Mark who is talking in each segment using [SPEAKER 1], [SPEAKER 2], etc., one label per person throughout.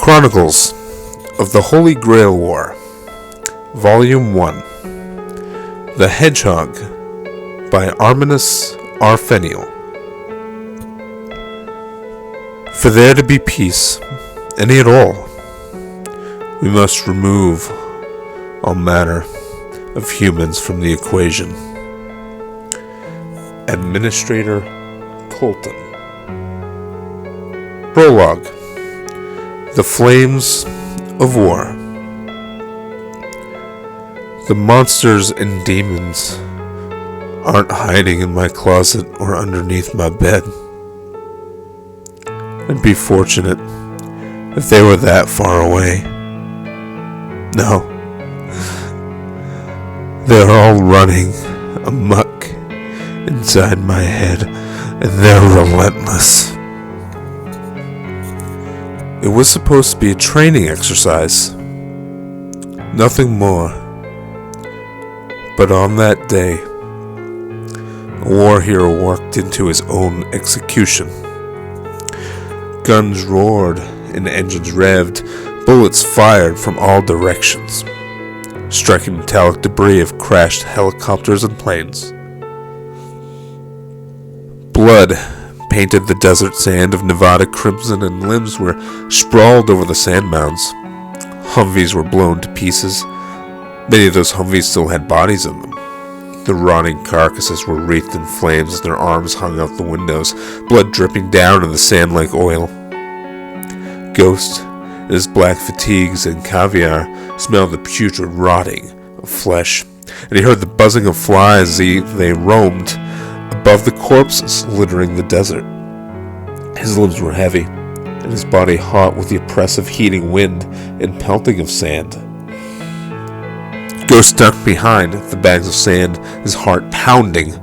[SPEAKER 1] Chronicles of the Holy Grail War, Volume 1, The Hedgehog, by Ar-Feinial. For there to be peace, any at all, we must remove all manner of humans from the equation. Administrator Colton. Prologue. The Flames of War. The monsters and demons aren't hiding in my closet or underneath my bed. I'd be fortunate if they were that far away. No. They're all running amok inside my head, and they're relentless. It was supposed to be a training exercise. Nothing more. But on that day, a war hero walked into his own execution. Guns roared and engines revved, bullets fired from all directions, striking metallic debris of crashed helicopters and planes. Blood painted the desert sand of Nevada crimson, and limbs were sprawled over the sand mounds. Humvees were blown to pieces. Many of those Humvees still had bodies in them. The rotting carcasses were wreathed in flames as their arms hung out the windows, blood dripping down in the sand like oil. Ghost, in his black fatigues and caviar, smelled the putrid rotting of flesh, and he heard the buzzing of flies as they roamed above the corpses littering the desert. His limbs were heavy, and his body hot with the oppressive heating wind and pelting of sand. Ghost ducked behind the bags of sand, his heart pounding.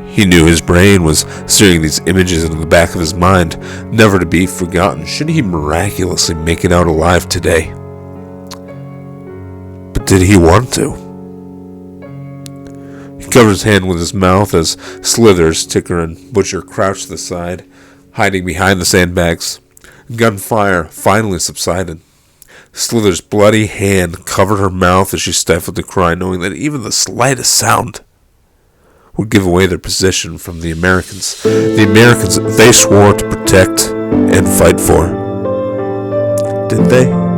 [SPEAKER 1] He knew his brain was searing these images into the back of his mind, never to be forgotten should he miraculously make it out alive today. But did he want to? He covered his hand with his mouth as Slithers, Ticker, and Butcher crouched to the side, hiding behind the sandbags. Gunfire finally subsided. Slithers' bloody hand covered her mouth as she stifled a cry, knowing that even the slightest sound would give away their position from the Americans. The Americans they swore to protect and fight for. Did they?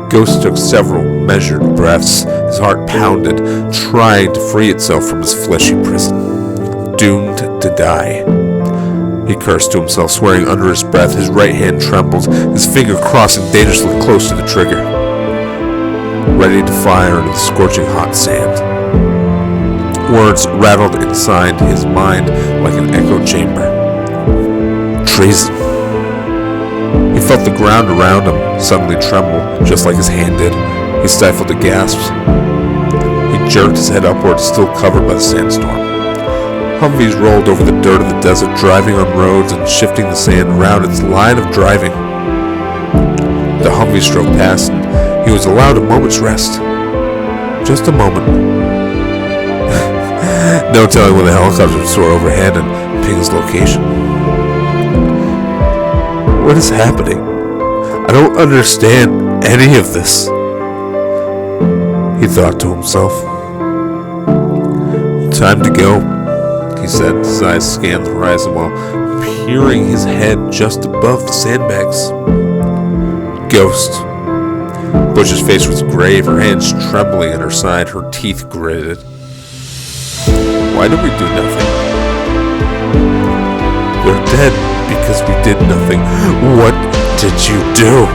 [SPEAKER 1] Ghost took several measured breaths. His heart pounded, trying to free itself from his fleshy prison. Doomed to die. He cursed to himself, swearing under his breath. His right hand trembled, his finger crossing dangerously close to the trigger, ready to fire into the scorching hot sand. Words rattled inside his mind like an echo chamber. Treason. He felt the ground around him suddenly tremble, just like his hand did. He stifled a gasp. He jerked his head upward, still covered by the sandstorm. Humvees rolled over the dirt of the desert, driving on roads and shifting the sand around its line of driving. The Humvees drove past, and he was allowed a moment's rest. Just a moment. No telling when the helicopter would soar overhead and ping his location. What is happening? I don't understand any of this, he thought to himself. Time to go, he said. His eyes scanned the horizon while peering his head just above the sandbags. Ghost. Butch's face was grave, her hands trembling at her side, her teeth gritted. Why did we do nothing? They're dead because we did nothing. What did you do?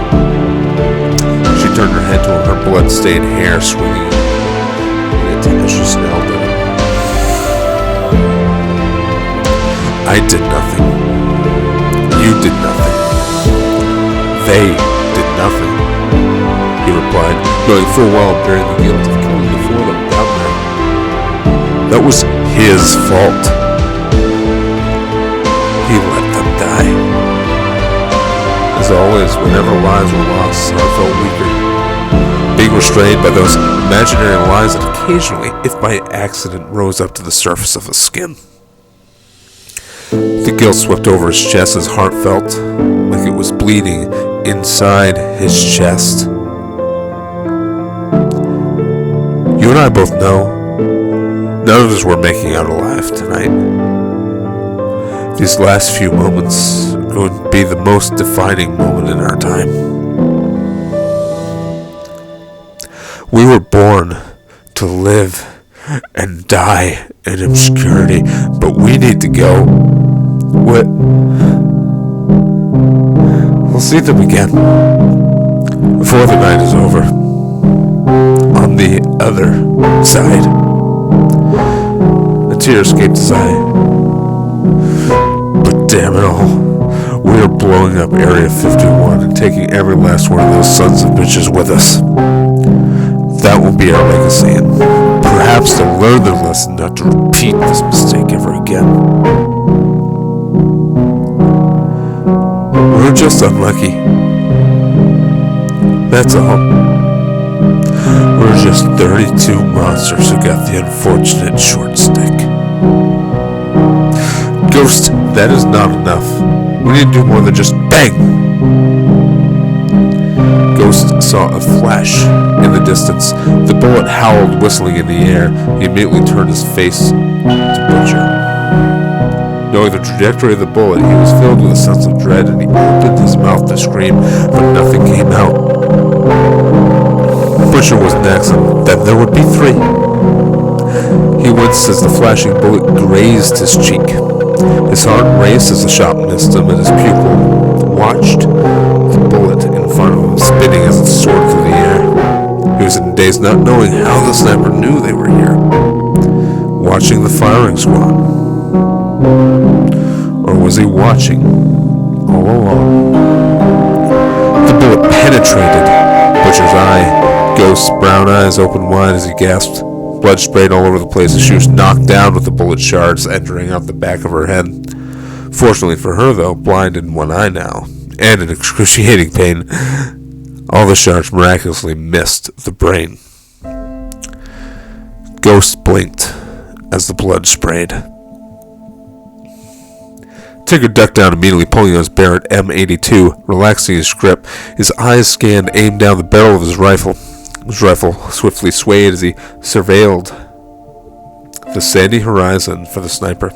[SPEAKER 1] She turned her head to him, her blood-stained hair swinging in a tenacious snarl. I did nothing. You did nothing. They did nothing, he replied, knowing full well bearing the guilt of killing before them down there. That was his fault. He let them die. As always, whenever lives were lost, Sar felt weaker, being restrained by those imaginary lies that occasionally, if by accident, rose up to the surface of his skin. The guilt swept over his chest, his heart felt like it was bleeding inside his chest. You and I both know none of us were making out alive tonight. These last few moments are going to be the most defining moment in our time. We were born to live and die in obscurity, but we need to go. What? We'll see them again before the night is over. On the other side. A tear escaped his eye. But damn it all, we are blowing up Area 51 and taking every last one of those sons of bitches with us. That will be our legacy, and perhaps they'll learn their lesson not to repeat this mistake ever again. We're just unlucky. That's all. We're just 32 monsters who got the unfortunate short stick. Ghost, that is not enough. We need to do more than just bang. Ghost saw a flash in the distance. The bullet howled, whistling in the air. He immediately turned his face to Butcher. Knowing the trajectory of the bullet, he was filled with a sense of dread, and he opened his mouth to scream, but nothing came out. Butcher was next, and then there would be three. He winced as the flashing bullet grazed his cheek. His heart raced as the shot missed him, and his pupil watched the bullet in front of him spinning as it soared through the air. He was in a daze, not knowing how the sniper knew they were here. Watching the firing squad. Or was he watching all along? The bullet penetrated Butcher's eye. Ghost's brown eyes opened wide as he gasped. Blood sprayed all over the place as she was knocked down with the bullet shards entering out the back of her head. Fortunately for her, though, blind in one eye now, and in excruciating pain, all the shards miraculously missed the brain. Ghost blinked as the blood sprayed. Tigger ducked down immediately, pulling out his Barrett M82, relaxing his grip. His eyes scanned, aimed down the barrel of his rifle. His rifle swiftly swayed as he surveilled the sandy horizon for the sniper.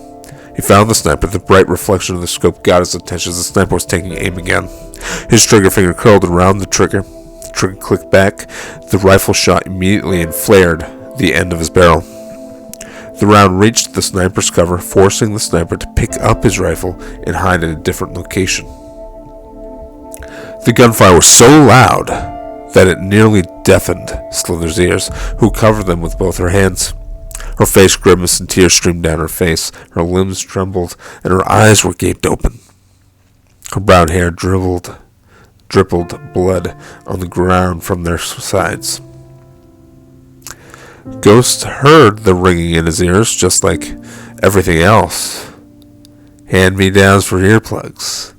[SPEAKER 1] He found the sniper. The bright reflection of the scope got his attention as the sniper was taking aim again. His trigger finger curled around the trigger. The trigger clicked back. The rifle shot immediately and flared the end of his barrel. The round reached the sniper's cover, forcing the sniper to pick up his rifle and hide in a different location. The gunfire was so loud that it nearly deafened Slither's ears, who covered them with both her hands. Her face grimaced and tears streamed down her face. Her limbs trembled and her eyes were gaped open. Her brown hair dribbled blood on the ground from their sides. Ghost heard the ringing in his ears, just like everything else. Hand-me-downs for earplugs.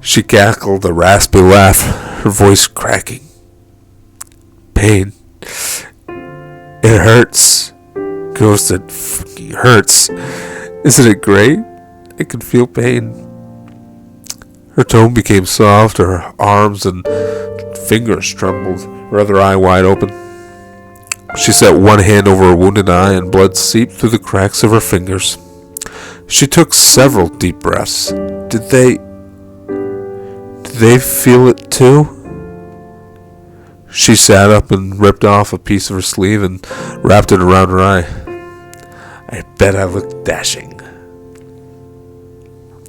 [SPEAKER 1] She cackled a raspy laugh, her voice cracking. Pain. It hurts. Ghost, it fucking hurts. Isn't it great? I can feel pain. Her tone became soft, her arms and fingers trembled, her other eye wide open. She set one hand over her wounded eye, and blood seeped through the cracks of her fingers. She took several deep breaths. Did they feel it too? She sat up and ripped off a piece of her sleeve and wrapped it around her eye. I bet I look dashing.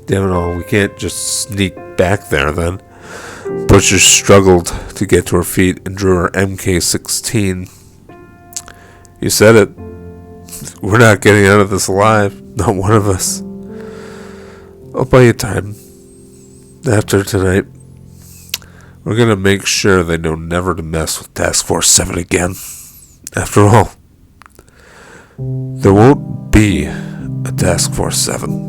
[SPEAKER 1] Damn it all, we can't just sneak back there then. Butcher struggled to get to her feet and drew her MK-16. You said it. We're not getting out of this alive. Not one of us. I'll buy you time. After tonight, we're going to make sure they know never to mess with Task Force 7 again. After all, there won't be a Task Force 7.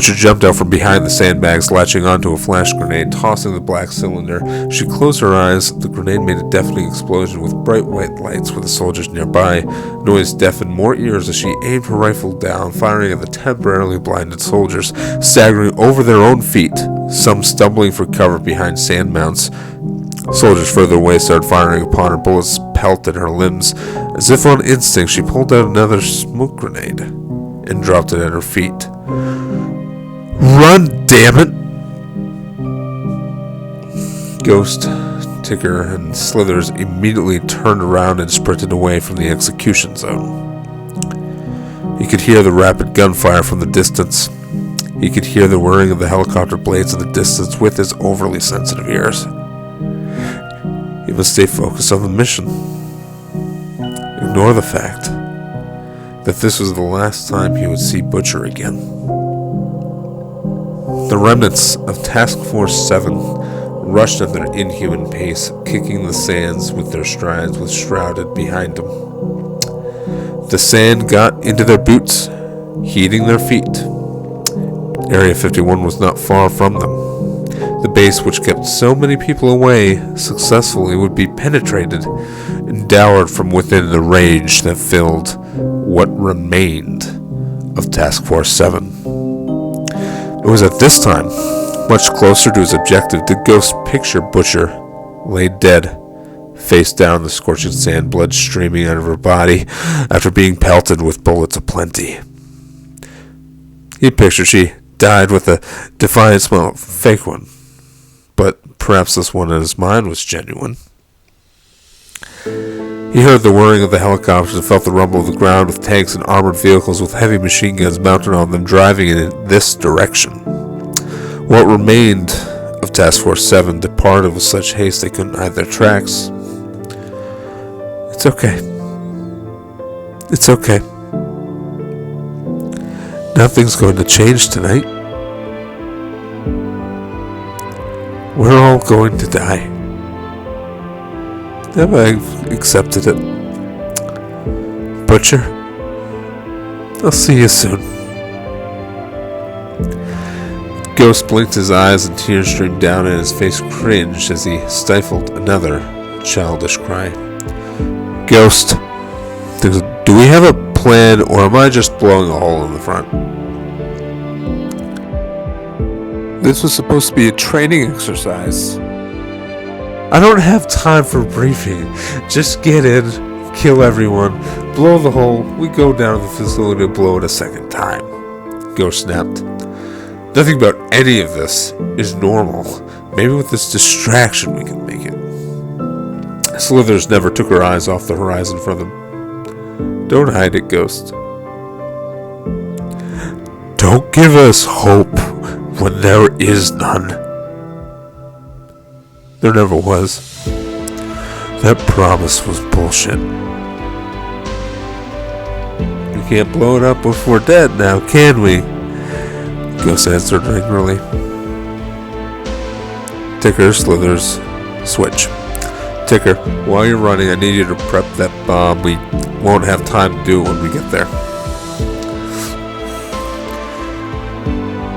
[SPEAKER 1] Butcher jumped out from behind the sandbags, latching onto a flash grenade, tossing the black cylinder. She closed her eyes. The grenade made a deafening explosion with bright white lights with the soldiers nearby. Noise deafened more ears as she aimed her rifle down, firing at the temporarily blinded soldiers, staggering over their own feet, some stumbling for cover behind sand mounds. Soldiers further away started firing upon her. Bullets pelted her limbs. As if on instinct, she pulled out another smoke grenade and dropped it at her feet. "Run, damn it!" Ghost, Ticker, and Slithers immediately turned around and sprinted away from the execution zone. He could hear the rapid gunfire from the distance. He could hear the whirring of the helicopter blades in the distance with his overly sensitive ears. He must stay focused on the mission. Ignore the fact that this was the last time he would see Butcher again. The remnants of Task Force 7 rushed at their inhuman pace, kicking the sands with their strides with Shrouded behind them. The sand got into their boots, heating their feet. Area 51 was not far from them. The base, which kept so many people away successfully, would be penetrated and devoured from within the rage that filled what remained of Task Force 7. It was at this time, much closer to his objective, did Ghost picture Butcher lay dead, face down in the scorching sand, blood streaming out of her body after being pelted with bullets aplenty. He pictured she died with a defiant smile, fake one, but perhaps this one in his mind was genuine. He heard the whirring of the helicopters and felt the rumble of the ground, with tanks and armored vehicles with heavy machine guns mounted on them driving in this direction. What remained of Task Force 7 departed with such haste they couldn't hide their tracks. It's okay. It's okay. Nothing's going to change tonight. We're all going to die. Have I accepted it? Butcher, I'll see you soon. Ghost blinked his eyes and tears streamed down, and his face cringed as he stifled another childish cry. Ghost, do we have a plan, or am I just blowing a hole in the front? This was supposed to be a training exercise. I don't have time for briefing. Just get in, kill everyone, blow the hole. We go down to the facility to blow it a second time. Ghost snapped. Nothing about any of this is normal. Maybe with this distraction we can make it. Slithers never took her eyes off the horizon from them. Don't hide it, Ghost. Don't give us hope when there is none. There never was. That promise was bullshit. We can't blow it up if we're dead now, can we? Ghost answered angrily. Ticker, Slithers, switch. Ticker, while you're running, I need you to prep that bomb. We won't have time to do it when we get there.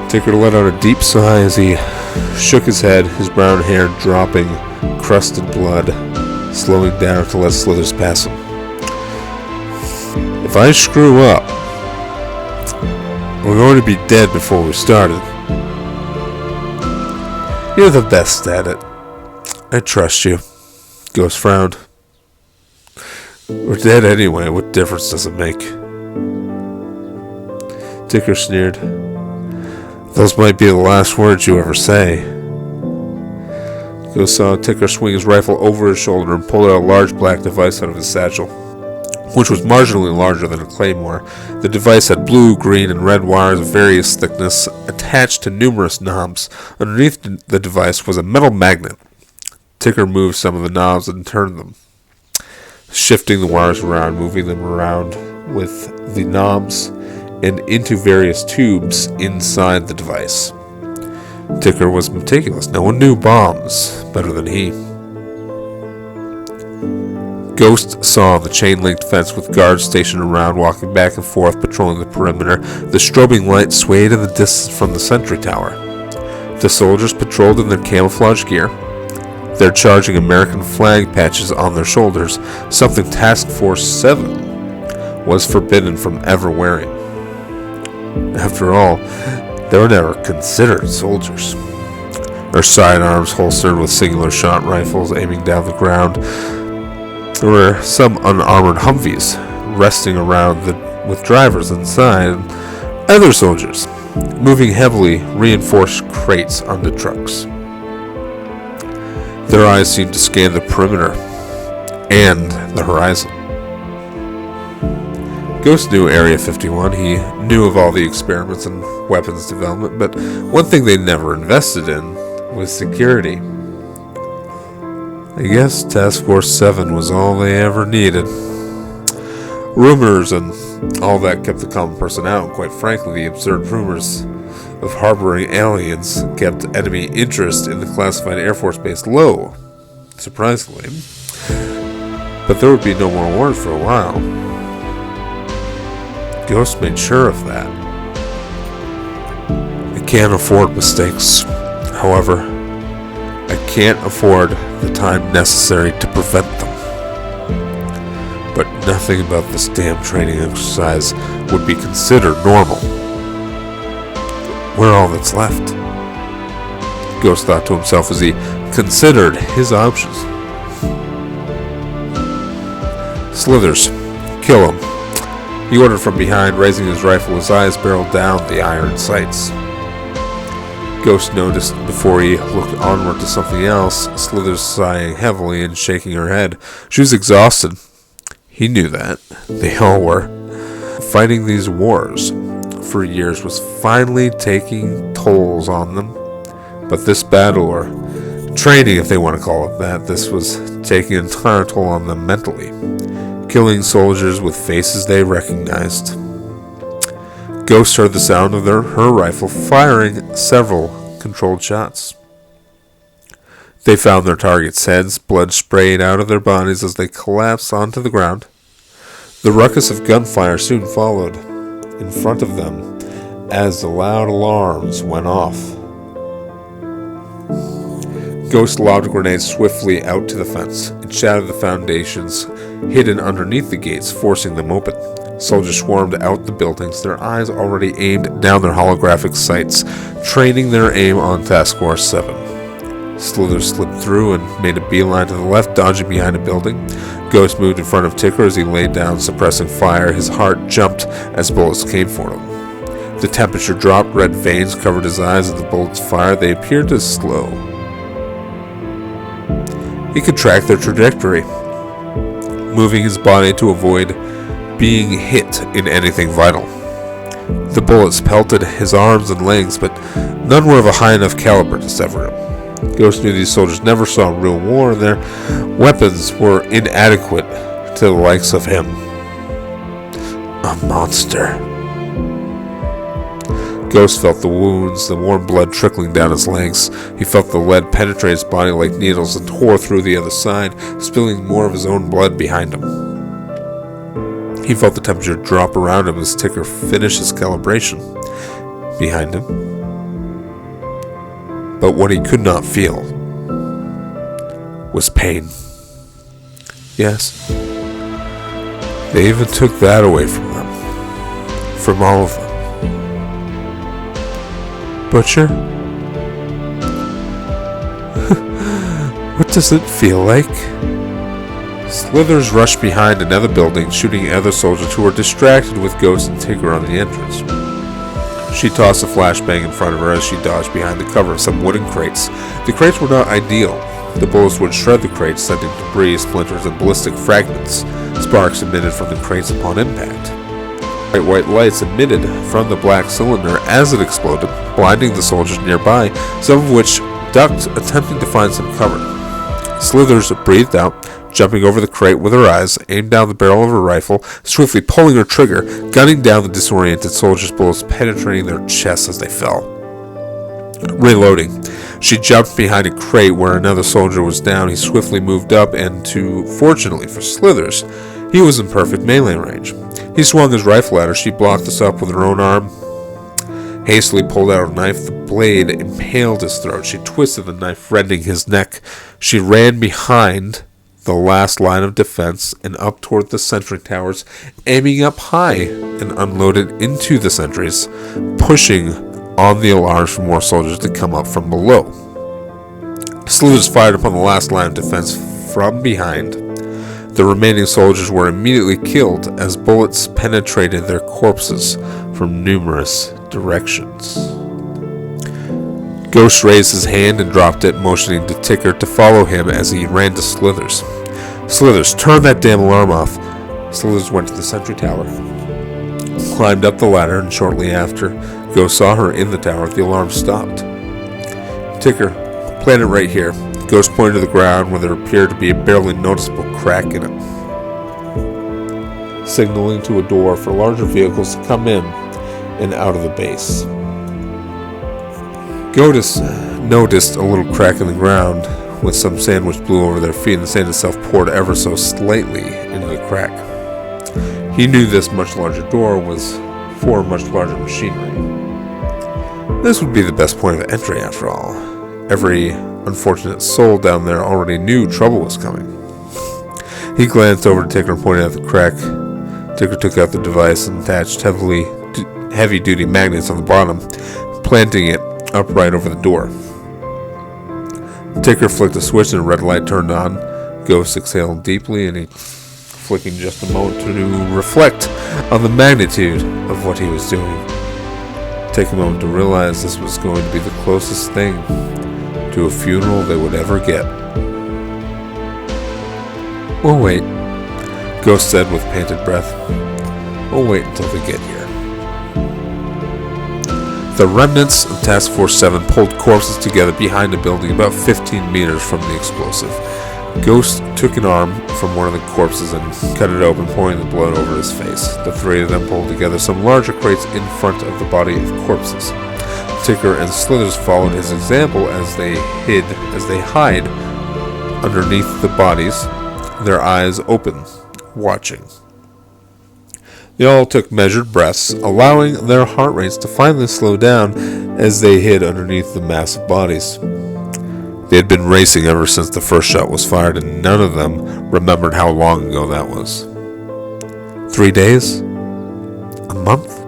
[SPEAKER 1] Ticker let out a deep sigh as he shook his head, his brown hair dropping, crusted blood, slowing down to let Slithers pass him. If I screw up, we're going to be dead before we started. You're the best at it. I trust you. Ghost frowned. We're dead anyway. What difference does it make? Ticker sneered. Those might be the last words you ever say. Ghost saw Ticker swing his rifle over his shoulder and pull out a large black device out of his satchel, which was marginally larger than a claymore. The device had blue, green, and red wires of various thickness attached to numerous knobs. Underneath the device was a metal magnet. Ticker moved some of the knobs and turned them, shifting the wires around, moving them around with the knobs and into various tubes inside the device. Ticker was meticulous. No one knew bombs better than he. Ghost saw the chain-linked fence with guards stationed around, walking back and forth, patrolling the perimeter. The strobing light swayed in the distance from the sentry tower. The soldiers patrolled in their camouflage gear, their charging American flag patches on their shoulders, something Task Force 7 was forbidden from ever wearing. After all, they were never considered soldiers. Their sidearms holstered with singular shot rifles aiming down the ground. There were some unarmored Humvees resting around with drivers inside, and other soldiers moving heavily reinforced crates onto trucks. Their eyes seemed to scan the perimeter and the horizon. Ghost knew Area 51. He knew of all the experiments and weapons development, but one thing they never invested in was security. I guess Task Force 7 was all they ever needed. Rumors and all that kept the common person out, and quite frankly, the absurd rumors of harboring aliens kept enemy interest in the classified Air Force base low, surprisingly. But there would be no more wars for a while. Ghost made sure of that. I can't afford mistakes. However, I can't afford the time necessary to prevent them. But nothing about this damn training exercise would be considered normal. We're all that's left. Ghost thought to himself as he considered his options. Slithers, kill him. He ordered from behind, raising his rifle. His eyes barreled down the iron sights. Ghost noticed before he looked onward to something else, Slithers sighing heavily and shaking her head. She was exhausted. He knew that. They all were. Fighting these wars for years was finally taking tolls on them. But this battle, or training if they want to call it that, this was taking an entire toll on them mentally. Killing soldiers with faces they recognized. Ghost heard the sound of her rifle firing several controlled shots. They found their targets' heads, blood sprayed out of their bodies as they collapsed onto the ground. The ruckus of gunfire soon followed in front of them as the loud alarms went off. Ghost lobbed grenades swiftly out to the fence. It shattered the foundations hidden underneath the gates, forcing them open. Soldiers swarmed out the buildings, their eyes already aimed down their holographic sights, training their aim on Task Force 7. Slithers slipped through and made a beeline to the left, dodging behind a building. Ghost moved in front of Ticker as he laid down, suppressing fire. His heart jumped as bullets came for him. The temperature dropped, red veins covered his eyes as the bullets fired. They appeared to slow. He could track their trajectory, moving his body to avoid being hit in anything vital. The bullets pelted his arms and legs, but none were of a high enough caliber to sever him. Ghost knew these soldiers never saw real war, and their weapons were inadequate to the likes of him. A monster. Ghost felt the wounds, the warm blood trickling down his legs. He felt the lead penetrate his body like needles and tore through the other side, spilling more of his own blood behind him. He felt the temperature drop around him as Ticker finished his calibration behind him. But what he could not feel was pain. Yes, they even took that away from them. From all of them. Butcher? What does it feel like? Slithers rushed behind another building, shooting other soldiers who were distracted with Ghost and Tigger on the entrance. She tossed a flashbang in front of her as she dodged behind the cover of some wooden crates. The crates were not ideal. The bullets would shred the crates, sending debris, splinters, and ballistic fragments. Sparks emitted from the crates upon impact. Bright white lights emitted from the black cylinder as it exploded, blinding the soldiers nearby, some of which ducked, attempting to find some cover. Slithers breathed out, jumping over the crate with her eyes, aimed down the barrel of her rifle, swiftly pulling her trigger, gunning down the disoriented soldiers' bullets penetrating their chests as they fell. Reloading, she jumped behind a crate where another soldier was down. He swiftly moved up, and fortunately for Slithers, he was in perfect melee range. He swung his rifle at her. She blocked this up with her own arm, hastily pulled out a knife. The blade impaled his throat. She twisted the knife, rending his neck. She ran behind the last line of defense and up toward the sentry towers, aiming up high, and unloaded into the sentries, pushing on the alarms for more soldiers to come up from below. Slithers fired upon the last line of defense from behind. The remaining soldiers were immediately killed as bullets penetrated their corpses from numerous directions. Ghost raised his hand and dropped it, motioning to Ticker to follow him as he ran to Slithers. Slithers, turn that damn alarm off. Slithers went to the sentry tower, climbed up the ladder, and shortly after, Ghost saw her in the tower. The alarm stopped. Ticker, plant it right here. Ghost pointed to the ground where there appeared to be a barely noticeable crack in it, signaling to a door for larger vehicles to come in and out of the base. Ghost noticed a little crack in the ground with some sand which blew over their feet, and the sand itself poured ever so slightly into the crack. He knew this much larger door was for much larger machinery. This would be the best point of entry after all. Every unfortunate soul down there already knew trouble was coming. He glanced over to Ticker and pointed out the crack. Ticker took out the device and attached heavy-duty magnets on the bottom, planting it upright over the door. Ticker flicked a switch and a red light turned on. Ghost exhaled deeply, and he flicking just a moment to reflect on the magnitude of what he was doing. Take a moment to realize this was going to be the closest thing to a funeral they would ever get. We'll wait, Ghost said with panted breath. We'll wait until they get here. The remnants of Task Force 7 pulled corpses together behind a building about 15 meters from the explosive. Ghost took an arm from one of the corpses and cut it open, pouring the blood over his face. The three of them pulled together some larger crates in front of the body of corpses. Ticker and Slithers followed his example as they hide underneath the bodies, their eyes open, watching. They all took measured breaths, allowing their heart rates to finally slow down as they hid underneath the massive bodies. They had been racing ever since the first shot was fired, and none of them remembered how long ago that was. 3 days? A month?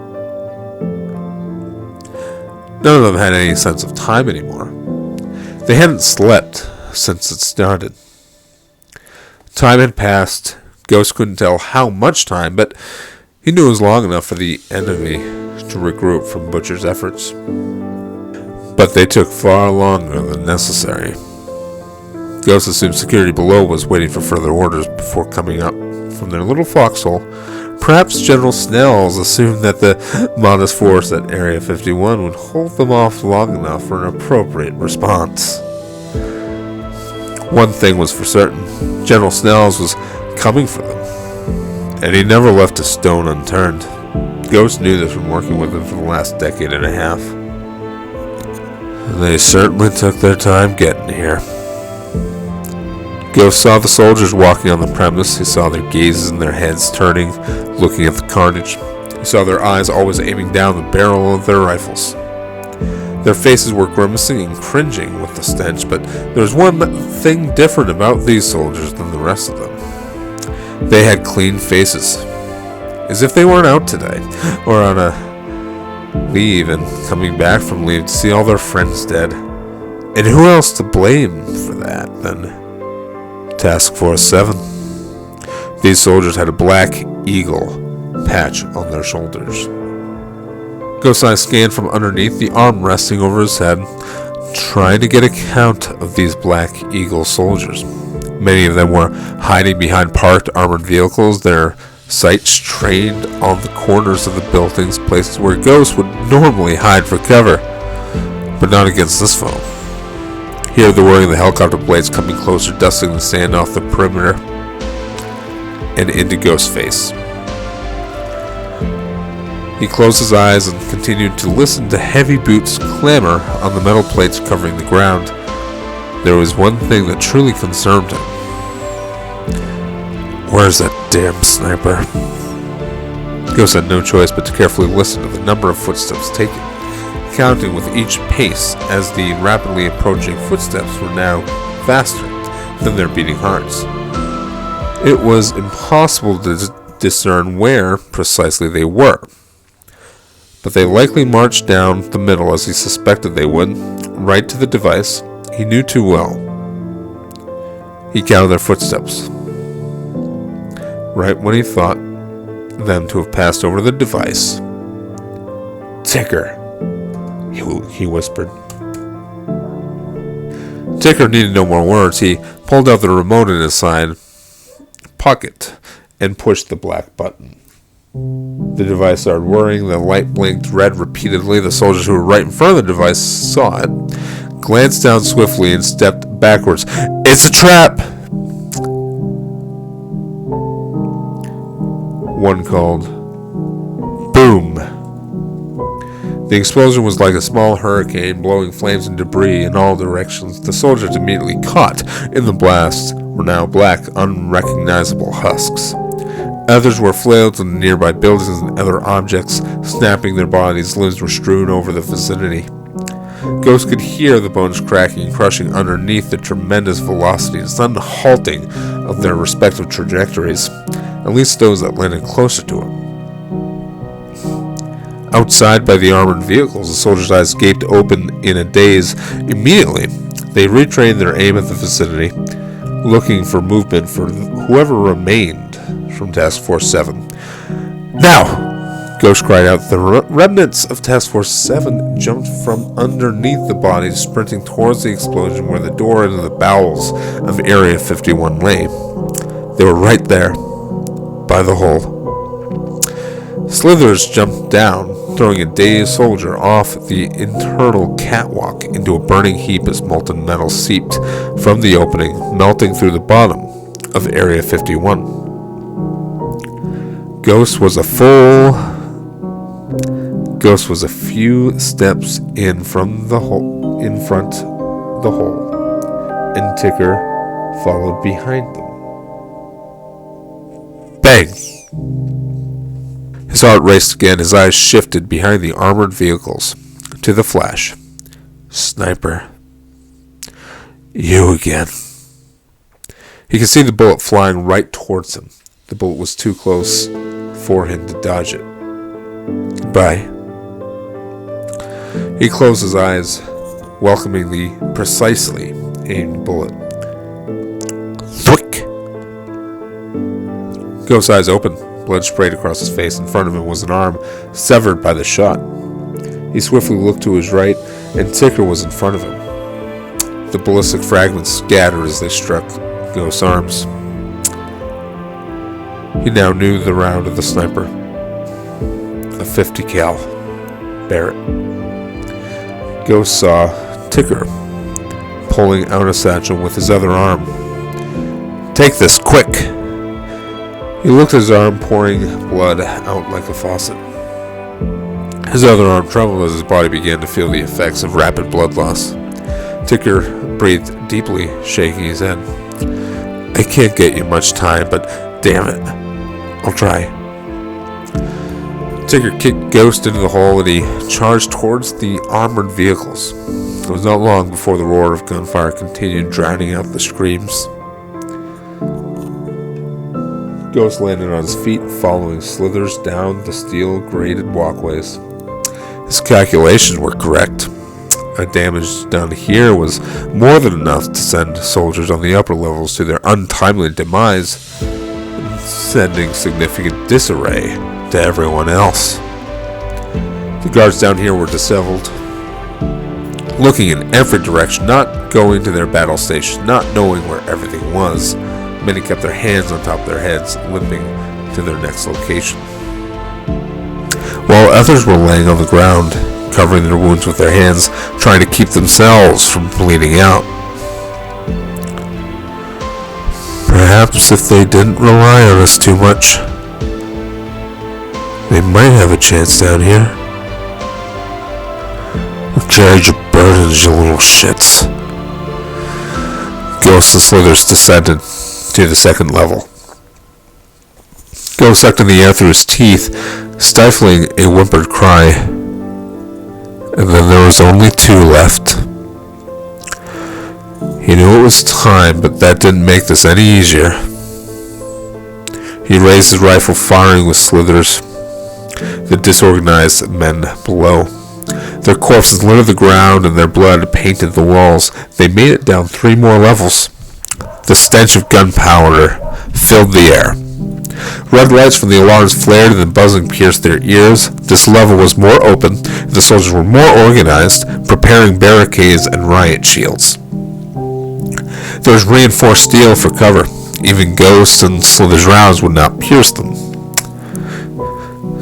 [SPEAKER 1] None of them had any sense of time anymore. They hadn't slept since it started. Time had passed. Ghost couldn't tell how much time, but he knew it was long enough for the enemy to regroup from Butcher's efforts. But they took far longer than necessary. Ghost assumed security below was waiting for further orders before coming up from their little foxhole. Perhaps General Snells assumed that the modest force at Area 51 would hold them off long enough for an appropriate response. One thing was for certain. General Snells was coming for them, and he never left a stone unturned. Ghost knew this from working with him for the last decade and a half. They certainly took their time getting here. Ghost saw the soldiers walking on the premise. He saw their gazes and their heads turning, looking at the carnage. He saw their eyes always aiming down the barrel of their rifles. Their faces were grimacing and cringing with the stench, but there was one thing different about these soldiers than the rest of them. They had clean faces, as if they weren't out today, or on a leave and coming back from leave to see all their friends dead. And who else to blame for that than Task Force 7? These soldiers had a black eagle patch on their shoulders. Ghost's eyes scanned from underneath, the arm resting over his head, trying to get a count of these black eagle soldiers. Many of them were hiding behind parked armored vehicles, their sights trained on the corners of the buildings, places where Ghost would normally hide for cover, but not against this foe. Here they're wearing the helicopter blades, coming closer, dusting the sand off the perimeter and into Ghost's face. He closed his eyes and continued to listen to heavy boots clamor on the metal plates covering the ground. There was one thing that truly concerned him. Where's that damn sniper? Ghost had no choice but to carefully listen to the number of footsteps taken, counting with each pace as the rapidly approaching footsteps were now faster than their beating hearts. It was impossible to discern where precisely they were, but they likely marched down the middle as he suspected they would, right to the device he knew too well. He counted their footsteps. Right when he thought them to have passed over the device. Ticker, he whispered. Ticker needed no more words. He pulled out the remote in his side pocket and pushed the black button. The device started whirring. The light blinked red repeatedly. The soldiers who were right in front of the device saw it, glanced down swiftly, and stepped backwards. It's a trap! One called. Boom! The explosion was like a small hurricane, blowing flames and debris in all directions. The soldiers immediately caught in the blast were now black, unrecognizable husks. Others were flailed to the nearby buildings and other objects, snapping their bodies. Limbs were strewn over the vicinity. Ghost could hear the bones cracking and crushing underneath the tremendous velocity and sudden halting of their respective trajectories, at least those that landed closer to him. Outside by the armored vehicles, the soldiers' eyes gaped open in a daze. Immediately, they retrained their aim at the vicinity, looking for movement for whoever remained from Task Force 7. Now! Ghost cried out. The remnants of Task Force 7 jumped from underneath the bodies, sprinting towards the explosion where the door into the bowels of Area 51 lay. They were right there, by the hole. Slithers jumped down, throwing a dazed soldier off the internal catwalk into a burning heap as molten metal seeped from the opening, melting through the bottom of Area 51. Ghost was a few steps in from the hole, and Ticker followed behind them. Bang! His heart raced again. His eyes shifted behind the armored vehicles to the flash. Sniper. You again. He could see the bullet flying right towards him. The bullet was too close for him to dodge it. Goodbye. He closed his eyes, welcoming the precisely aimed bullet. Thwick! Ghost's eyes opened. Blood sprayed across his face. In front of him was an arm severed by the shot. He swiftly looked to his right, and Ticker was in front of him. The ballistic fragments scattered as they struck Ghost's arms. He now knew the round of the sniper. A 50 cal Barrett. Ghost saw Ticker pulling out a satchel with his other arm. Take this, quick! He looked at his arm, pouring blood out like a faucet. His other arm trembled as his body began to feel the effects of rapid blood loss. Ticker breathed deeply, shaking his head. I can't get you much time, but damn it, I'll try. Ticker kicked Ghost into the hole and he charged towards the armored vehicles. It was not long before the roar of gunfire continued, drowning out the screams. Ghost landed on his feet, following Slithers down the steel-grated walkways. His calculations were correct. A damage done here was more than enough to send soldiers on the upper levels to their untimely demise, sending significant disarray to everyone else. The guards down here were disheveled, looking in every direction, not going to their battle station, not knowing where everything was. Many kept their hands on top of their heads, limping to their next location, while others were laying on the ground, covering their wounds with their hands, trying to keep themselves from bleeding out. Perhaps if they didn't rely on us too much, They might have a chance down here. We've carried your burdens, you little shits. Ghosts and slithers descended to the second level. Ghost sucked in the air through his teeth, stifling a whimpered cry. And then there was only 2 left. He knew it was time, but that didn't make this any easier. He raised his rifle, firing with slithers, the disorganized men below. Their corpses littered the ground and their blood painted the walls. They made it down 3 more levels. The stench of gunpowder filled the air. Red lights from the alarms flared and the buzzing pierced their ears. This level was more open. The soldiers were more organized, preparing barricades and riot shields. There was reinforced steel for cover. Even Ghost and Slither's rounds would not pierce them.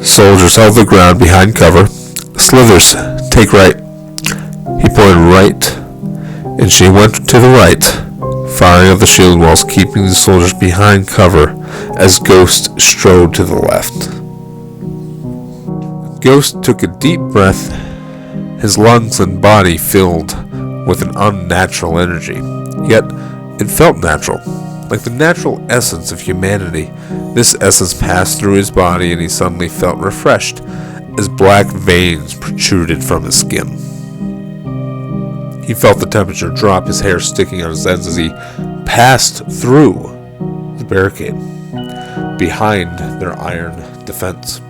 [SPEAKER 1] Soldiers held the ground behind cover. Slithers, take right. He pointed right, and she went to the right, firing at the shield walls, keeping the soldiers behind cover as Ghost strode to the left. Ghost took a deep breath, his lungs and body filled with an unnatural energy. Yet, it felt natural, like the natural essence of humanity. This essence passed through his body and he suddenly felt refreshed as black veins protruded from his skin. He felt the temperature drop, his hair sticking on his ends as he passed through the barricade behind their iron defense.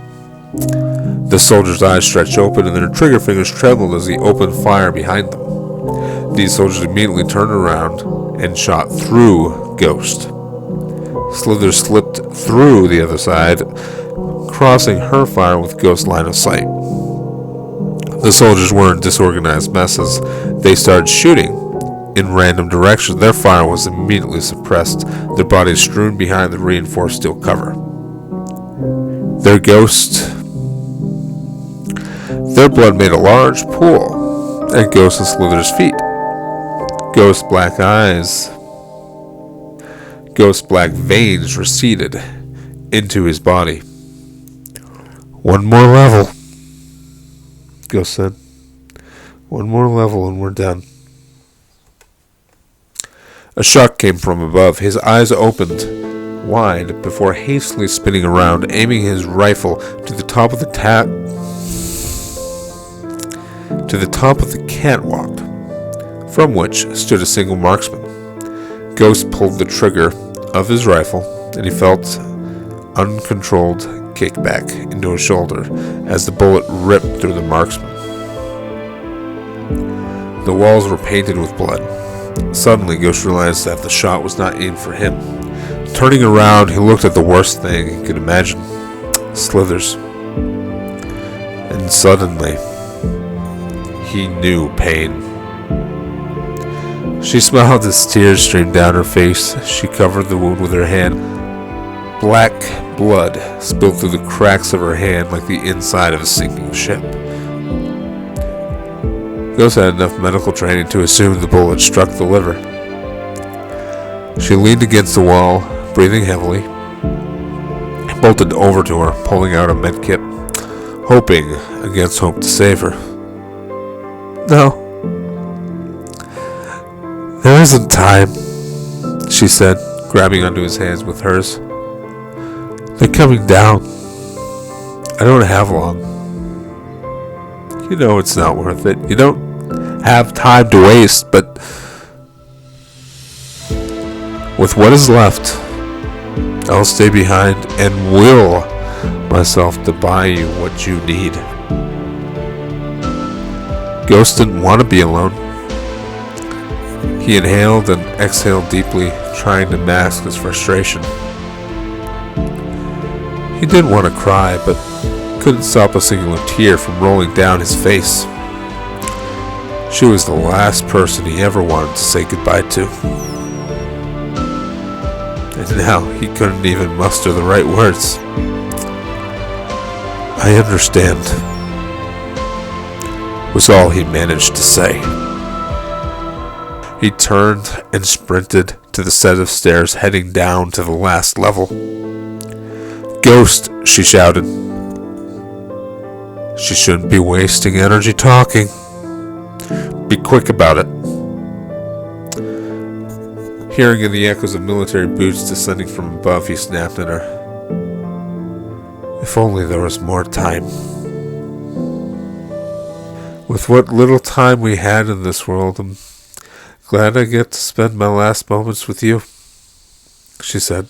[SPEAKER 1] The soldiers' eyes stretched open and their trigger fingers trembled as he opened fire behind them. These soldiers immediately turned around and shot through Ghost. Slither slipped through the other side, crossing her fire with Ghost's line of sight. The soldiers weren't disorganized messes. They started shooting in random directions. Their fire was immediately suppressed, their bodies strewn behind the reinforced steel cover. Their blood made a large pool at Ghost and Slither's feet. Ghost's black eyes, Ghost's black veins receded into his body. "One more level," Ghost said. "One more level and we're done." A shock came from above. His eyes opened wide before hastily spinning around, aiming his rifle to the top of the catwalk, from which stood a single marksman. Ghost pulled the trigger of his rifle, and he felt uncontrolled kickback into his shoulder as the bullet ripped through the marksman. The walls were painted with blood. Suddenly, Ghost realized that the shot was not aimed for him. Turning around, he looked at the worst thing he could imagine, Slithers. And suddenly, he knew pain. She smiled as tears streamed down her face. She covered the wound with her hand. Black blood spilled through the cracks of her hand like the inside of a sinking ship. Ghost had enough medical training to assume the bullet struck the liver. She leaned against the wall, breathing heavily. He bolted over to her, pulling out a medkit, hoping against hope to save her. "No. There isn't time," she said, grabbing onto his hands with hers. "They're coming down. I don't have long. You know it's not worth it. You don't have time to waste, but with what is left, I'll stay behind and will myself to buy you what you need." Ghost didn't want to be alone. He inhaled and exhaled deeply, trying to mask his frustration. He didn't want to cry, but couldn't stop a singular tear from rolling down his face. She was the last person he ever wanted to say goodbye to. And now he couldn't even muster the right words. "I understand," was all he managed to say. He turned and sprinted to the set of stairs heading down to the last level. "Ghost," she shouted. She shouldn't be wasting energy talking. Be quick about it. Hearing in the echoes of military boots descending from above, he snapped at her. If only there was more time. With what little time we had in this world, I'm glad I get to spend my last moments with you, she said.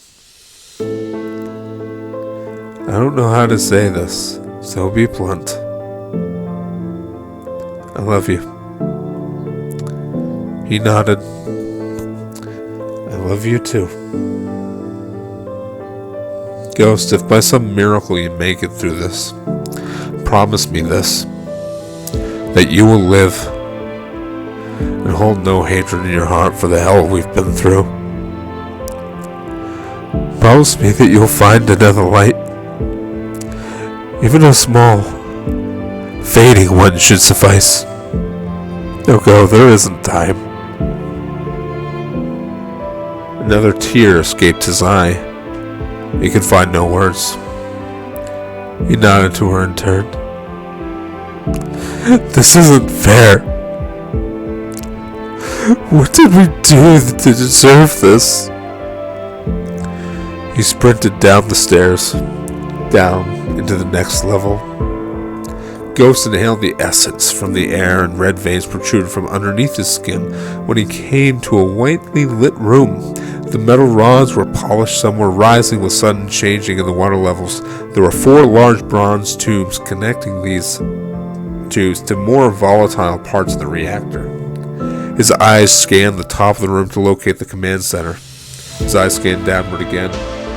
[SPEAKER 1] I don't know how to say this, so be blunt. I love you. He nodded. I love you too. Ghost, if by some miracle you make it through this, promise me this, that you will live and hold no hatred in your heart for the hell we've been through. Promise me that you'll find another light. Even a small, fading one should suffice. Now go, there isn't time. Another tear escaped his eye. He could find no words. He nodded to her and turned. This isn't fair. What did we do to deserve this? He sprinted down the stairs, down into the next level. Ghost inhaled the essence from the air, and red veins protruded from underneath his skin when he came to a whitely lit room. The metal rods were polished, some were rising with sudden changing in the water levels. There were 4 large bronze tubes connecting these tubes to more volatile parts of the reactor. His eyes scanned the top of the room to locate the command center. His eyes scanned downward again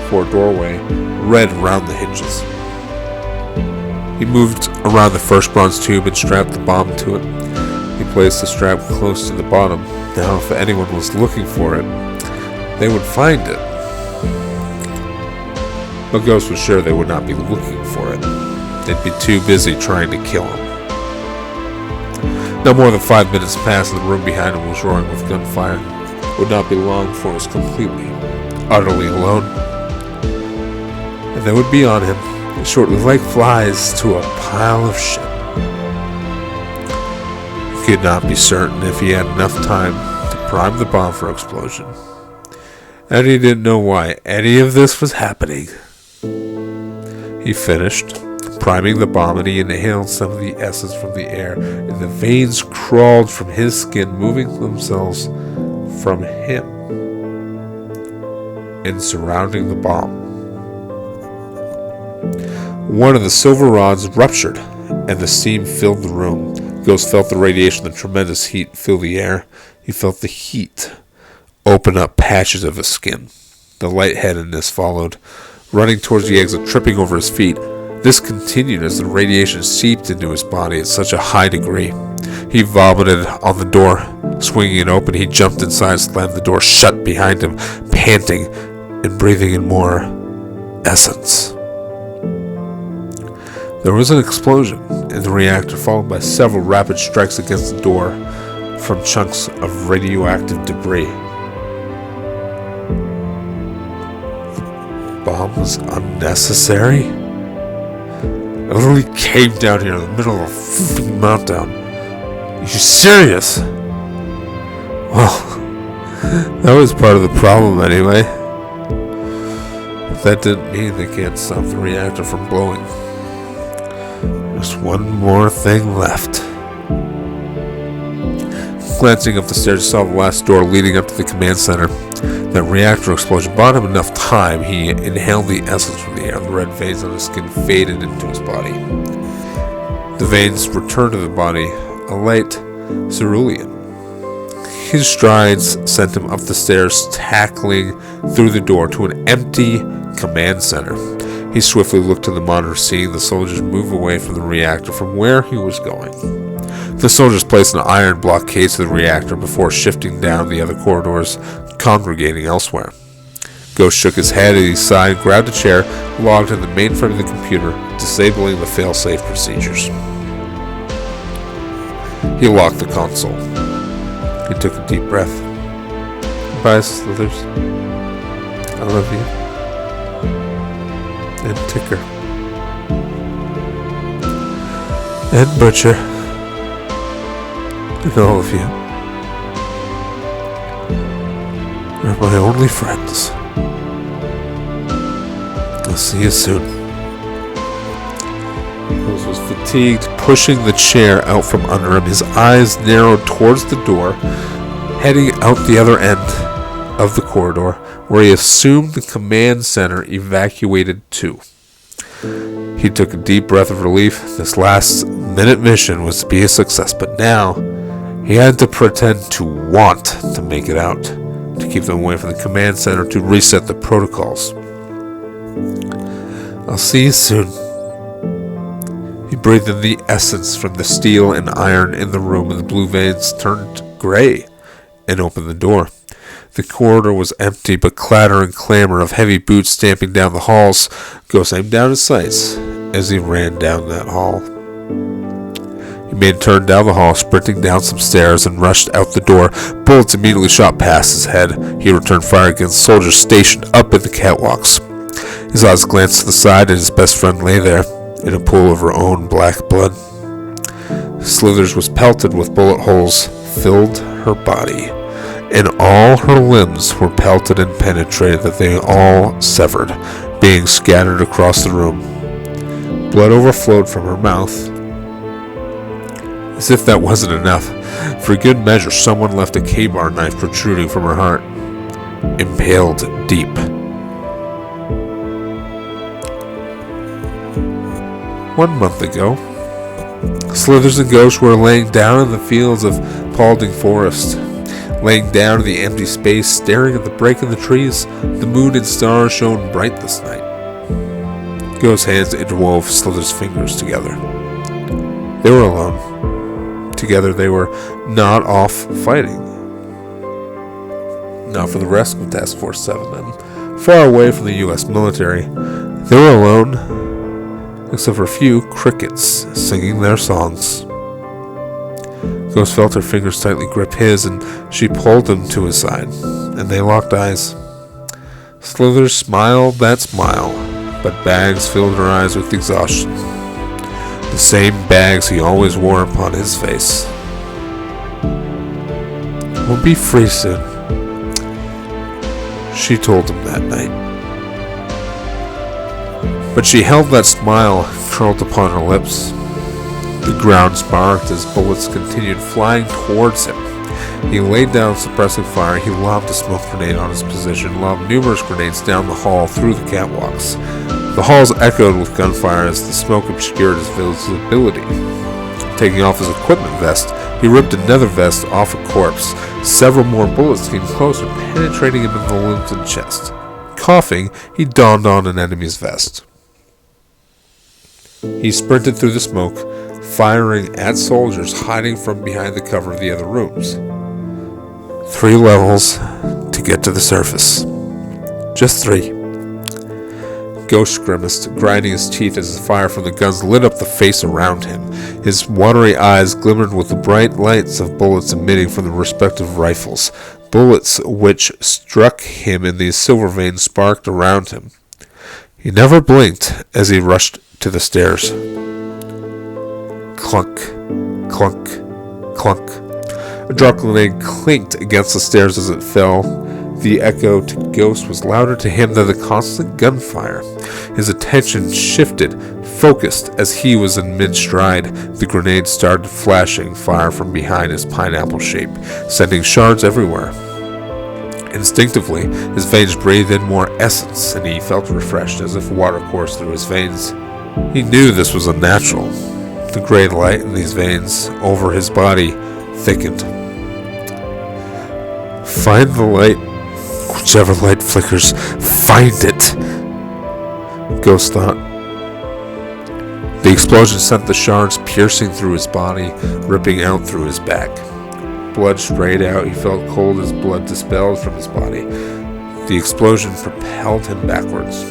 [SPEAKER 1] for a doorway, red around the hinges. He moved around the first bronze tube and strapped the bomb to it. He placed the strap close to the bottom. Now, if anyone was looking for it, they would find it. But Ghost was sure they would not be looking for it. They'd be too busy trying to kill him. No more than 5 minutes passed and the room behind him was roaring with gunfire. It would not be long before he was completely, utterly alone. And they would be on him, shortly like flies to a pile of shit. He could not be certain if he had enough time to prime the bomb for explosion. And he didn't know why any of this was happening. He finished priming the bomb, and he inhaled some of the essence from the air, and the veins crawled from his skin, moving themselves from him and surrounding the bomb. One of the silver rods ruptured, and the steam filled the room. Ghost felt the radiation, the tremendous heat fill the air. He felt the heat open up patches of his skin. The lightheadedness followed, running towards the exit, tripping over his feet. This continued as the radiation seeped into his body at such a high degree. He vomited on the door. Swinging it open, he jumped inside, slammed the door shut behind him, panting and breathing in more essence. There was an explosion in the reactor, followed by several rapid strikes against the door from chunks of radioactive debris. The bomb was unnecessary? I literally came down here in the middle of a flipping meltdown. Are you serious? Well, that was part of the problem anyway. But that didn't mean they can't stop the reactor from blowing. Just one more thing left. Glancing up the stairs, he saw the last door leading up to the command center. That reactor explosion bought him enough time. He inhaled the essence from the air. The red veins on his skin faded into his body. The veins returned to the body, a light cerulean. His strides sent him up the stairs, tackling through the door to an empty command center. He swiftly looked to the monitor, seeing the soldiers move away from the reactor from where he was going. The soldiers placed an iron blockade to the reactor before shifting down the other corridors, congregating elsewhere. Ghost shook his head as he sighed, grabbed a chair, logged in the mainframe of the computer, disabling the fail-safe procedures. He locked the console. He took a deep breath. Goodbye, Slithers. I love you. And Ticker. and Butcher, and all of you are my only friends. I'll see you soon. Rose was fatigued, pushing the chair out from under him. His eyes narrowed towards the door, heading out the other end of the corridor, where he assumed the command center evacuated to. He took a deep breath of relief. This last-minute mission was to be a success, but now he had to pretend to want to make it out, to keep them away from the command center, to reset the protocols. I'll see you soon. He breathed in the essence from the steel and iron in the room, and the blue veins turned gray, and opened the door. The corridor was empty, but clatter and clamor of heavy boots stamping down the halls. Ghost aimed down his sights as he ran down that hall. He made a turn down the hall, sprinting down some stairs, and rushed out the door. Bullets immediately shot past his head. He returned fire against soldiers stationed up at the catwalks. His eyes glanced to the side, and his best friend lay there, in a pool of her own black blood. Slithers was pelted with bullet holes, filled her body, and all her limbs were pelted and penetrated, that they all severed, being scattered across the room. Blood overflowed from her mouth. As if that wasn't enough, for good measure, someone left a K-bar knife protruding from her heart, impaled deep. One month ago, Slithers and Ghost were laying down in the fields of Paulding Forest, laying down in the empty space, staring at the break in the trees. The moon and stars shone bright this night. Ghost's hands interwove Slithers' fingers together. They were alone. Together they were not off fighting. Not for the rest of Task Force 7 and far away from the U.S. military. They were alone, except for a few crickets singing their songs. Ghost felt her fingers tightly grip his, and she pulled him to his side, and they locked eyes. Slithers smiled that smile, but bags filled her eyes with exhaustion. The same bags he always wore upon his face. We'll be free soon, she told him that night. But she held that smile curled upon her lips. The ground sparked as bullets continued flying towards him. He laid down suppressing fire. He lobbed a smoke grenade on his position, lobbed numerous grenades down the hall through the catwalks. The halls echoed with gunfire as the smoke obscured his visibility. Taking off his equipment vest, he ripped another vest off a corpse. Several more bullets came closer, penetrating him in the limbs and chest. Coughing, he donned on an enemy's vest. He sprinted through the smoke, firing at soldiers hiding from behind the cover of the other rooms. 3 levels to get to the surface. Just 3. Ghost grimaced, grinding his teeth as the fire from the guns lit up the face around him. His watery eyes glimmered with the bright lights of bullets emitting from the respective rifles. Bullets which struck him in the silver veins sparked around him. He never blinked as he rushed to the stairs. Clunk, clunk, clunk. A drop grenade clinked against the stairs as it fell. The echo to Ghost was louder to him than the constant gunfire. His attention shifted, focused as he was in mid-stride. The grenade started flashing fire from behind his pineapple shape, sending shards everywhere. Instinctively, his veins breathed in more essence, and he felt refreshed as if water coursed through his veins. He knew this was unnatural. The gray light in these veins over his body thickened. Find the light. Whichever light flickers, find it, Ghost thought. The explosion sent the shards piercing through his body, ripping out through his back. Blood sprayed out. He felt cold as blood dispelled from his body. The explosion propelled him backwards.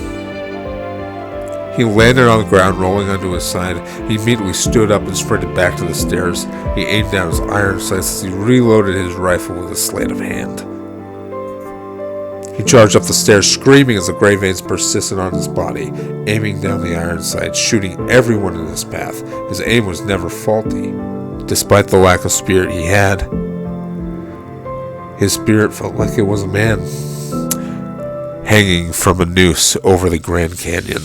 [SPEAKER 1] He landed on the ground, rolling onto his side. He immediately stood up and sprinted back to the stairs. He aimed down his iron sights as he reloaded his rifle with a sleight of hand. He charged up the stairs, screaming as the gray veins persisted on his body, aiming down the iron sights, shooting everyone in his path. His aim was never faulty, despite the lack of spirit he had. His spirit felt like it was a man, hanging from a noose over the Grand Canyon.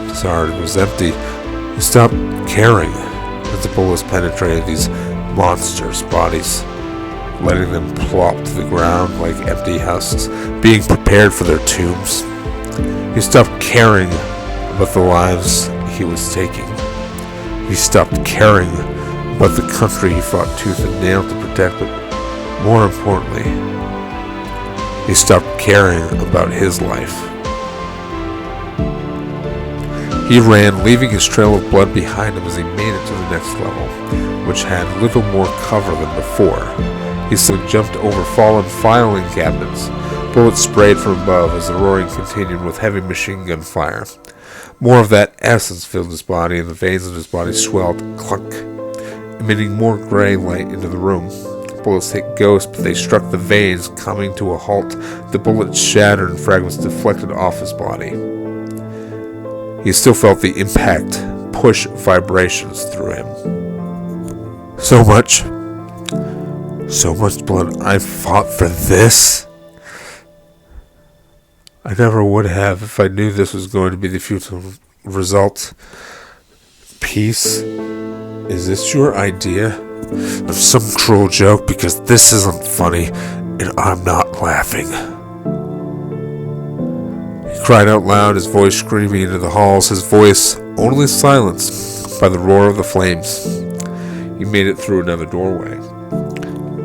[SPEAKER 1] His heart was empty. He stopped caring as the bullets penetrated these monsters' bodies, letting them plop to the ground like empty husks, being prepared for their tombs. He stopped caring about the lives he was taking. He stopped caring about the country he fought tooth and nail to protect, but more importantly, he stopped caring about his life. He ran, leaving his trail of blood behind him as he made it to the next level, which had little more cover than before. He suddenly jumped over fallen filing cabinets. Bullets sprayed from above as the roaring continued with heavy machine gun fire. More of that essence filled his body, and the veins of his body swelled, clunk, emitting more gray light into the room. Bullets hit Ghost, but they struck the veins, coming to a halt. The bullets shattered and fragments deflected off his body. He still felt the impact push vibrations through him. So much blood. I fought for this. I never would have if I knew this was going to be the futile result. Peace? Is this your idea of some cruel joke? Because this isn't funny, and I'm not laughing. He cried out loud, his voice screaming into the halls, his voice only silenced by the roar of the flames. He made it through another doorway.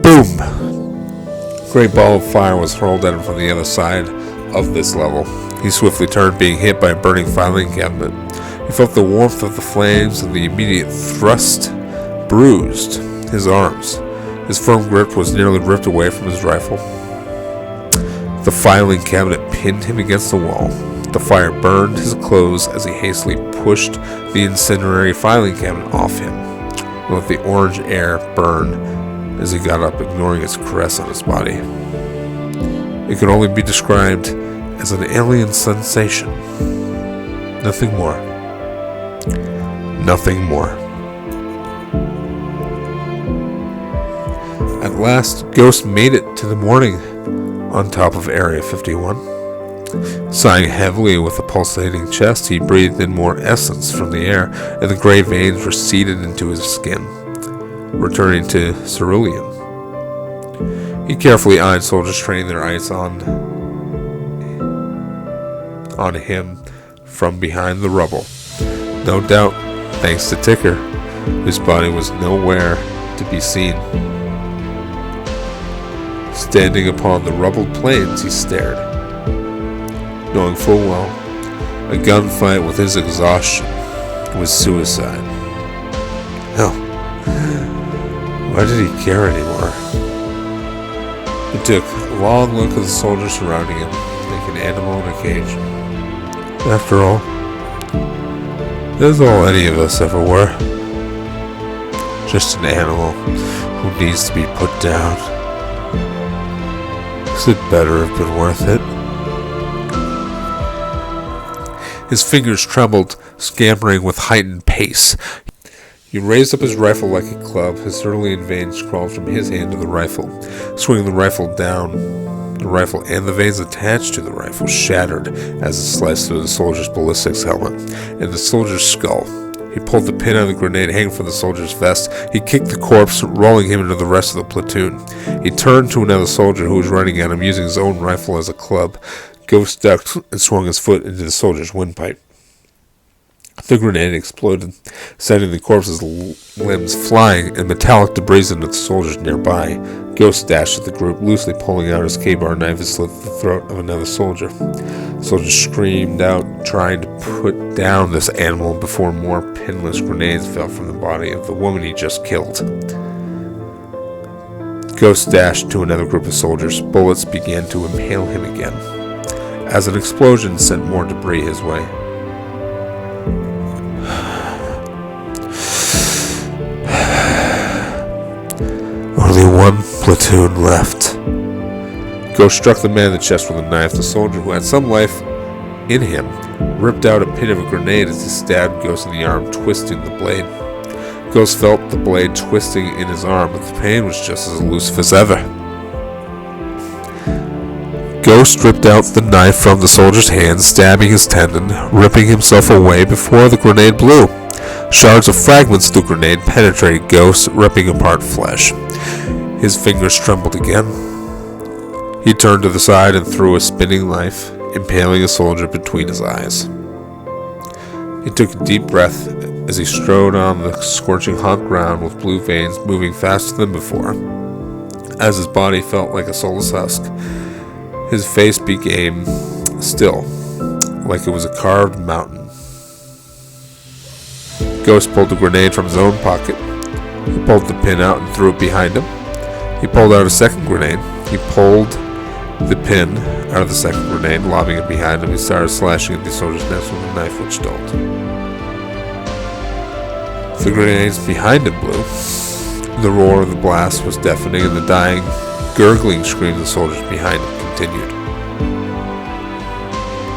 [SPEAKER 1] Boom! A great ball of fire was hurled at him from the other side of this level. He swiftly turned, being hit by a burning filing cabinet. He felt the warmth of the flames, and the immediate thrust bruised his arms. His firm grip was nearly ripped away from his rifle. The filing cabinet pinned him against the wall. The fire burned his clothes as he hastily pushed the incendiary filing cabinet off him, and let the orange air burn as he got up, ignoring its caress on his body. It could only be described as an alien sensation. Nothing more. Nothing more. At last, Ghost made it to the morning on top of Area 51. Sighing heavily with a pulsating chest, he breathed in more essence from the air, and the gray veins receded into his skin, returning to cerulean. He carefully eyed soldiers training their eyes on him from behind the rubble. No doubt, thanks to Ticker, whose body was nowhere to be seen. Standing upon the rubbled plains, he stared, knowing full well a gunfight with his exhaustion was suicide. Hell, why did he care anymore? He took a long look at the soldiers surrounding him, like an animal in a cage. After all, that's all any of us ever were. Just an animal who needs to be put down. Could better have been worth it. His fingers trembled, scampering with heightened pace. He raised up his rifle like a club. His cerulean veins crawled from his hand to the rifle, swinging the rifle down. The rifle and the veins attached to the rifle shattered as it sliced through the soldier's ballistics helmet and the soldier's skull. He pulled the pin out of the grenade hanging from the soldier's vest. He kicked the corpse, rolling him into the rest of the platoon. He turned to another soldier who was running at him, using his own rifle as a club. Ghost ducked and swung his foot into the soldier's windpipe. The grenade exploded, sending the corpse's limbs flying and metallic debris into the soldiers nearby. Ghost dashed at the group, loosely pulling out his K-bar knife and slit the throat of another soldier. The soldier screamed out, trying to put down this animal before more pinless grenades fell from the body of the woman he just killed. Ghost dashed to another group of soldiers. Bullets began to impale him again, as an explosion sent more debris his way. Only one platoon left. Ghost struck the man in the chest with a knife. The soldier, who had some life in him, ripped out a pin of a grenade as he stabbed Ghost in the arm, twisting the blade. Ghost felt the blade twisting in his arm, but the pain was just as elusive as ever. Ghost ripped out the knife from the soldier's hand, stabbing his tendon, ripping himself away before the grenade blew. Shards of fragments of the grenade penetrated Ghost, ripping apart flesh. His fingers trembled again. He turned to the side and threw a spinning knife, impaling a soldier between his eyes. He took a deep breath as he strode on the scorching hot ground with blue veins moving faster than before. As his body felt like a soulless husk, his face became still, like it was a carved mountain. Ghost pulled the grenade from his own pocket. He pulled the pin out and threw it behind him. He pulled out a second grenade. He pulled the pin out of the second grenade, lobbing it behind him. He started slashing at the soldier's nest with a knife which dulled. The grenades behind him blew. The roar of the blast was deafening, and the dying, gurgling scream of the soldiers behind him continued.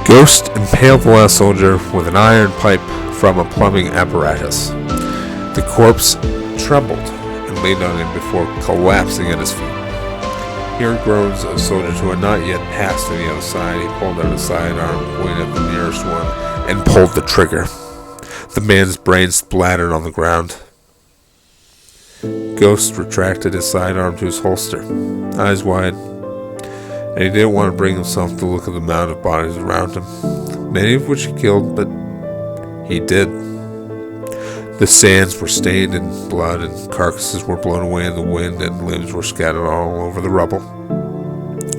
[SPEAKER 1] Ghost impaled the last soldier with an iron pipe from a plumbing apparatus. The corpse trembled and leaned on him before collapsing at his feet. He heard groans of soldiers who had not yet passed to the other side. He pulled out a sidearm, pointed at the nearest one, and pulled the trigger. The man's brain splattered on the ground. Ghost retracted his sidearm to his holster, eyes wide, and he didn't want to bring himself to look at the mound of bodies around him, many of which he killed, but he did. The sands were stained in blood, and carcasses were blown away in the wind, and limbs were scattered all over the rubble.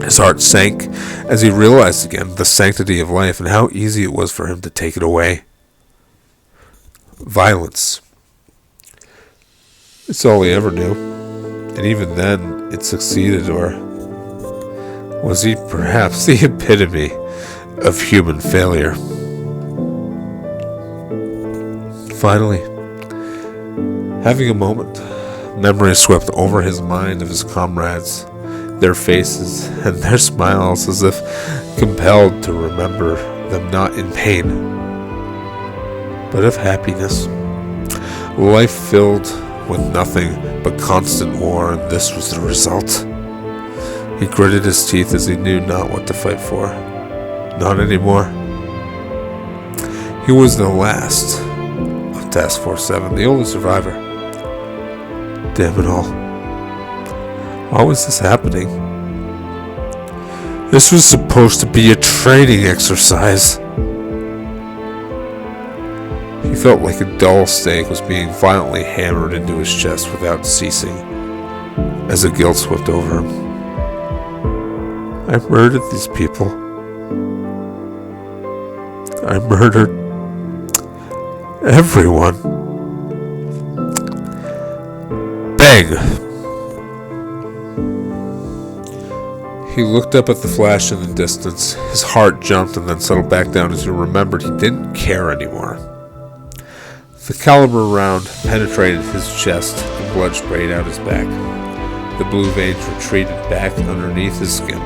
[SPEAKER 1] His heart sank as he realized again the sanctity of life and how easy it was for him to take it away. Violence. It's all he ever knew, and even then it succeeded, or was he perhaps the epitome of human failure? Finally, having a moment, memory swept over his mind of his comrades, their faces and their smiles, as if compelled to remember them not in pain, but of happiness. Life filled with nothing but constant war, and this was the result. He gritted his teeth as he knew not what to fight for. Not anymore. He was the last of Task Force 7, the only survivor. Damn it all. Why was this happening? This was supposed to be a training exercise. He felt like a dull stake was being violently hammered into his chest without ceasing, as the guilt swept over him. I murdered these people. I murdered everyone. Bang! He looked up at the flash in the distance. His heart jumped and then settled back down as he remembered he didn't care anymore. The caliber round penetrated his chest and blood sprayed out his back. The blue veins retreated back underneath his skin,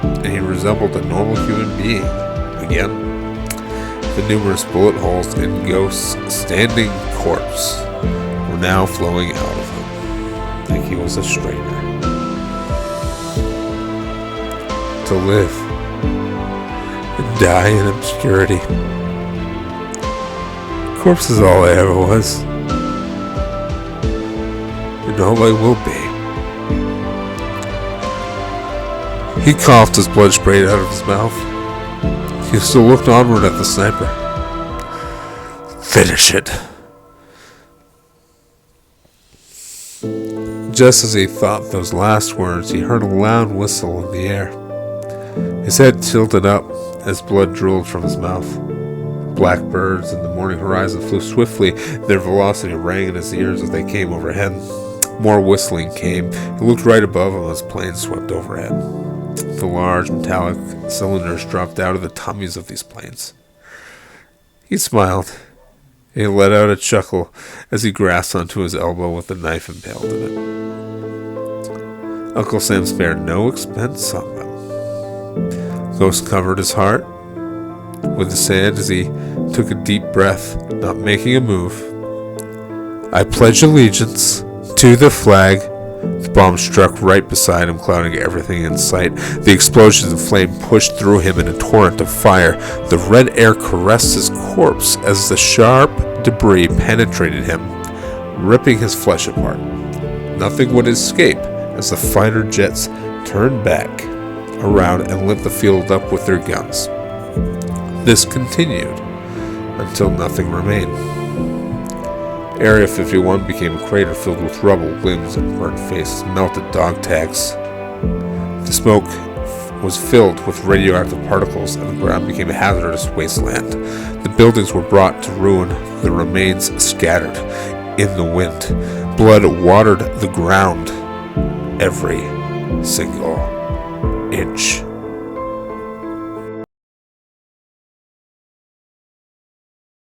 [SPEAKER 1] and he resembled a normal human being again. The numerous bullet holes in Ghost's standing corpse were now flowing out of him, like he was a strainer. To live and die in obscurity. Corpse is all I ever was, and all I will be. He coughed as blood sprayed out of his mouth. He still looked onward at the sniper. Finish it. Just as he thought those last words, he heard a loud whistle in the air. His head tilted up as blood drooled from his mouth. Blackbirds in the morning horizon flew swiftly. Their velocity rang in his ears as they came overhead. More whistling came. He looked right above him as planes swept overhead. The large metallic cylinders dropped out of the tummies of these planes. He smiled. He let out a chuckle as he grasped onto his elbow with the knife impaled in it. Uncle Sam spared no expense on them. Ghost covered his heart with the sand as he took a deep breath, not making a move. I pledge allegiance to the flag. The bomb struck right beside him, clouding everything in sight. The explosions of flame pushed through him in a torrent of fire. The red air caressed his corpse as the sharp debris penetrated him, ripping his flesh apart. Nothing would escape as the fighter jets turned back around and lit the field up with their guns. This continued until nothing remained. Area 51 became a crater filled with rubble, limbs, and burnt faces, melted dog tags. The smoke was filled with radioactive particles, and the ground became a hazardous wasteland. The buildings were brought to ruin, the remains scattered in the wind. Blood watered the ground every single inch.